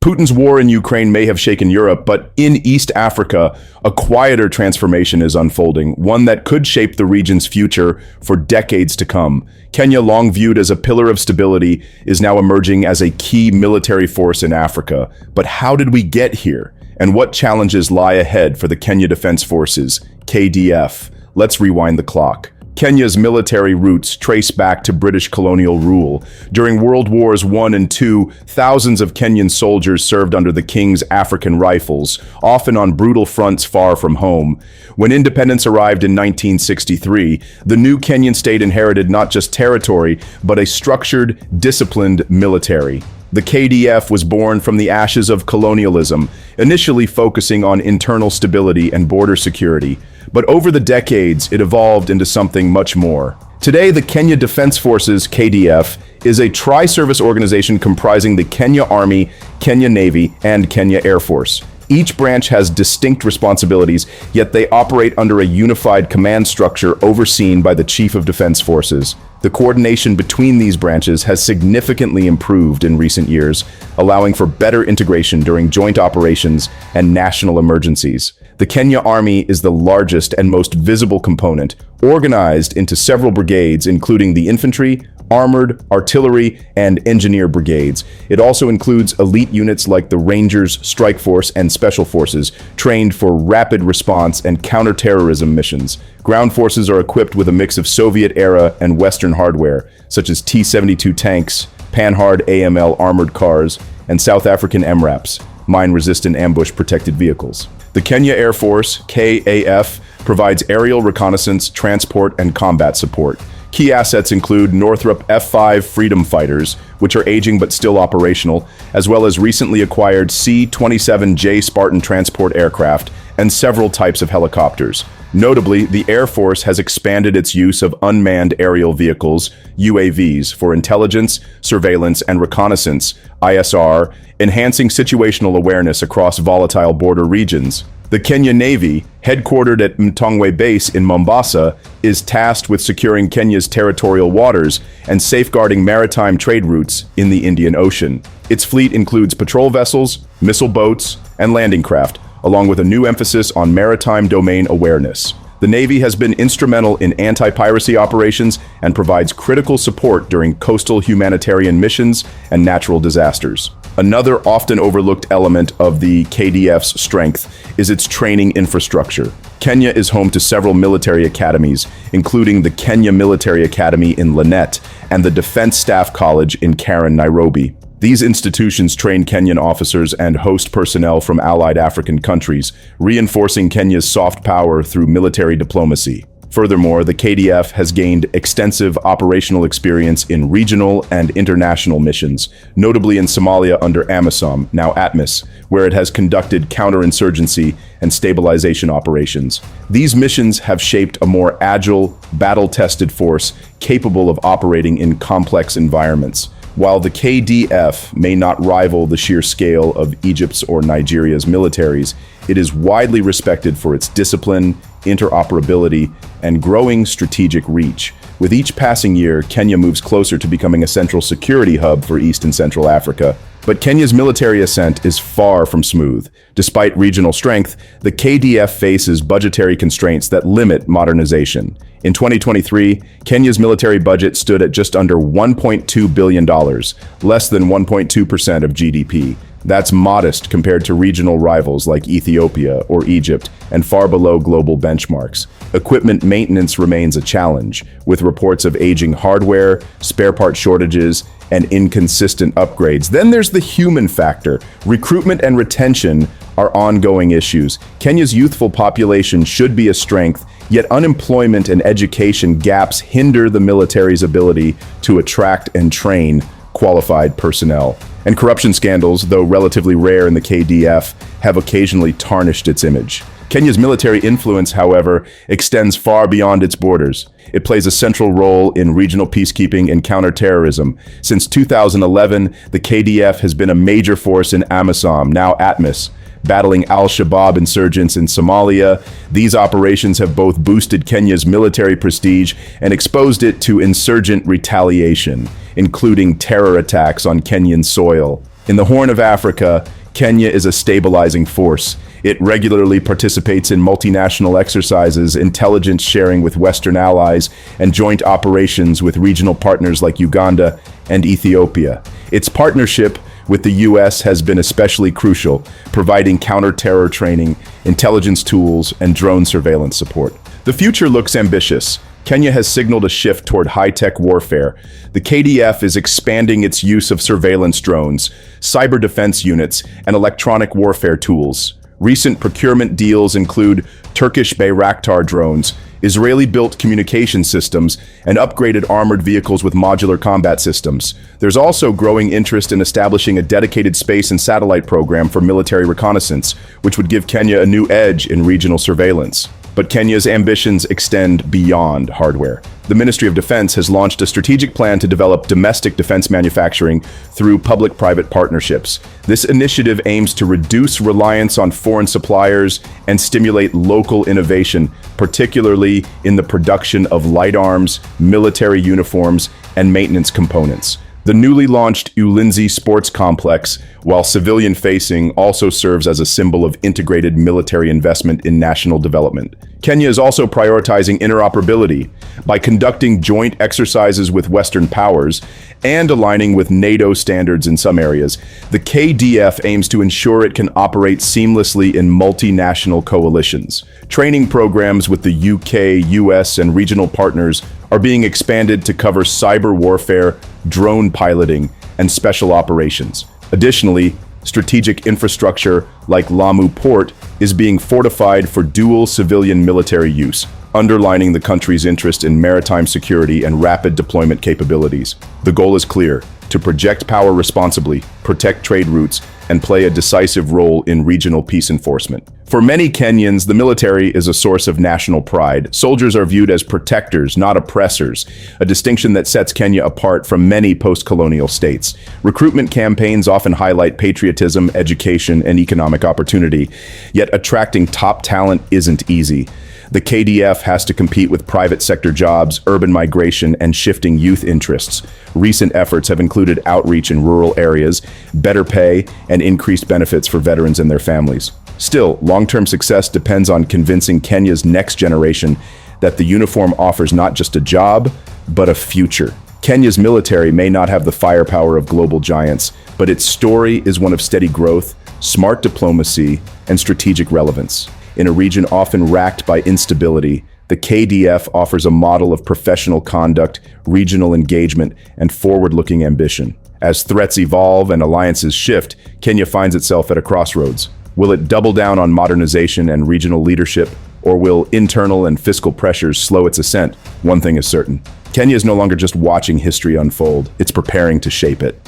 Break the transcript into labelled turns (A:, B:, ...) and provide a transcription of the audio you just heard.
A: Putin's war in Ukraine may have shaken Europe, but in East Africa, a quieter transformation is unfolding, one that could shape the region's future for decades to come. Kenya, long viewed as a pillar of stability, is now emerging as a key military force in Africa. But how did we get here? And what challenges lie ahead for the Kenya Defense Forces, KDF? Let's rewind the clock. Kenya's military roots trace back to British colonial rule. During World Wars I and II, thousands of Kenyan soldiers served under the King's African Rifles, often on brutal fronts far from home. When independence arrived in 1963, the new Kenyan state inherited not just territory, but a structured, disciplined military. The KDF was born from the ashes of colonialism, initially focusing on internal stability and border security. But over the decades, it evolved into something much more. Today, the Kenya Defense Forces, KDF, is a tri-service organization comprising the Kenya Army, Kenya Navy, and Kenya Air Force. Each branch has distinct responsibilities, yet they operate under a unified command structure overseen by the Chief of Defense Forces. The coordination between these branches has significantly improved in recent years, allowing for better integration during joint operations and national emergencies. The Kenya Army is the largest and most visible component, organized into several brigades, including the infantry, armored, artillery, and engineer brigades. It also includes elite units like the Rangers, Strike Force, and Special Forces, trained for rapid response and counterterrorism missions. Ground forces are equipped with a mix of Soviet-era and Western hardware, such as T-72 tanks, Panhard AML armored cars, and South African MRAPs, mine-resistant ambush-protected vehicles. The Kenya Air Force, KAF, provides aerial reconnaissance, transport, and combat support. Key assets include Northrop F-5 Freedom Fighters, which are aging but still operational, as well as recently acquired C-27J Spartan transport aircraft and several types of helicopters. Notably, the Air Force has expanded its use of unmanned aerial vehicles, UAVs, for intelligence, surveillance, and reconnaissance, ISR, enhancing situational awareness across volatile border regions. The Kenya Navy, headquartered at Mtongwe Base in Mombasa, is tasked with securing Kenya's territorial waters and safeguarding maritime trade routes in the Indian Ocean. Its fleet includes patrol vessels, missile boats, and landing craft, along with a new emphasis on maritime domain awareness. The Navy has been instrumental in anti-piracy operations and provides critical support during coastal humanitarian missions and natural disasters. Another often overlooked element of the KDF's strength is its training infrastructure. Kenya is home to several military academies, including the Kenya Military Academy in Lanet and the Defense Staff College in Karen, Nairobi. These institutions train Kenyan officers and host personnel from allied African countries, reinforcing Kenya's soft power through military diplomacy. Furthermore, the KDF has gained extensive operational experience in regional and international missions, notably in Somalia under AMISOM, now ATMIS, where it has conducted counterinsurgency and stabilization operations. These missions have shaped a more agile, battle-tested force capable of operating in complex environments. While the KDF may not rival the sheer scale of Egypt's or Nigeria's militaries, it is widely respected for its discipline, interoperability, and growing strategic reach. With each passing year, Kenya moves closer to becoming a central security hub for East and Central Africa. But Kenya's military ascent is far from smooth. Despite regional strength, the KDF faces budgetary constraints that limit modernization. In 2023, Kenya's military budget stood at just under $1.2 billion, less than 1.2% of GDP. That's modest compared to regional rivals like Ethiopia or Egypt, and far below global benchmarks. Equipment maintenance remains a challenge, with reports of aging hardware, spare part shortages, and inconsistent upgrades. Then there's the human factor. Recruitment and retention are ongoing issues. Kenya's youthful population should be a strength, yet unemployment and education gaps hinder the military's ability to attract and train qualified personnel. And corruption scandals, though relatively rare in the KDF, have occasionally tarnished its image. Kenya's military influence, however, extends far beyond its borders. It plays a central role in regional peacekeeping and counterterrorism. Since 2011, the KDF has been a major force in AMISOM, now ATMIS, battling Al-Shabaab insurgents in Somalia. These operations have both boosted Kenya's military prestige and exposed it to insurgent retaliation, including terror attacks on Kenyan soil. In the Horn of Africa, Kenya is a stabilizing force. It regularly participates in multinational exercises, intelligence sharing with Western allies, and joint operations with regional partners like Uganda and Ethiopia. Its partnership with the U.S. has been especially crucial, providing counter-terror training, intelligence tools, and drone surveillance support. The future looks ambitious. Kenya has signaled a shift toward high-tech warfare. The KDF is expanding its use of surveillance drones, cyber defense units, and electronic warfare tools. Recent procurement deals include Turkish Bayraktar drones, Israeli-built communication systems, and upgraded armored vehicles with modular combat systems. There's also growing interest in establishing a dedicated space and satellite program for military reconnaissance, which would give Kenya a new edge in regional surveillance. But Kenya's ambitions extend beyond hardware. The Ministry of Defense has launched a strategic plan to develop domestic defense manufacturing through public-private partnerships. This initiative aims to reduce reliance on foreign suppliers and stimulate local innovation, particularly in the production of light arms, military uniforms, and maintenance components. The newly launched Ulinzi Sports Complex, while civilian-facing, also serves as a symbol of integrated military investment in national development. Kenya is also prioritizing interoperability by conducting joint exercises with Western powers and aligning with NATO standards in some areas. The KDF aims to ensure it can operate seamlessly in multinational coalitions. Training programs with the UK, US, and regional partners are being expanded to cover cyber warfare, drone piloting, and special operations. Additionally, strategic infrastructure like Lamu Port is being fortified for dual civilian military use, underlining the country's interest in maritime security and rapid deployment capabilities. The goal is clear: to project power responsibly, protect trade routes, and play a decisive role in regional peace enforcement. For many Kenyans, the military is a source of national pride. Soldiers are viewed as protectors, not oppressors, a distinction that sets Kenya apart from many post-colonial states. Recruitment campaigns often highlight patriotism, education, and economic opportunity, yet attracting top talent isn't easy. The KDF has to compete with private sector jobs, urban migration, and shifting youth interests. Recent efforts have included outreach in rural areas, better pay, and increased benefits for veterans and their families. Still, long-term success depends on convincing Kenya's next generation that the uniform offers not just a job, but a future. Kenya's military may not have the firepower of global giants, but its story is one of steady growth, smart diplomacy, and strategic relevance. In a region often racked by instability, the KDF offers a model of professional conduct, regional engagement, and forward-looking ambition. As threats evolve and alliances shift, Kenya finds itself at a crossroads. Will it double down on modernization and regional leadership, or will internal and fiscal pressures slow its ascent? One thing is certain: Kenya is no longer just watching history unfold, it's preparing to shape it.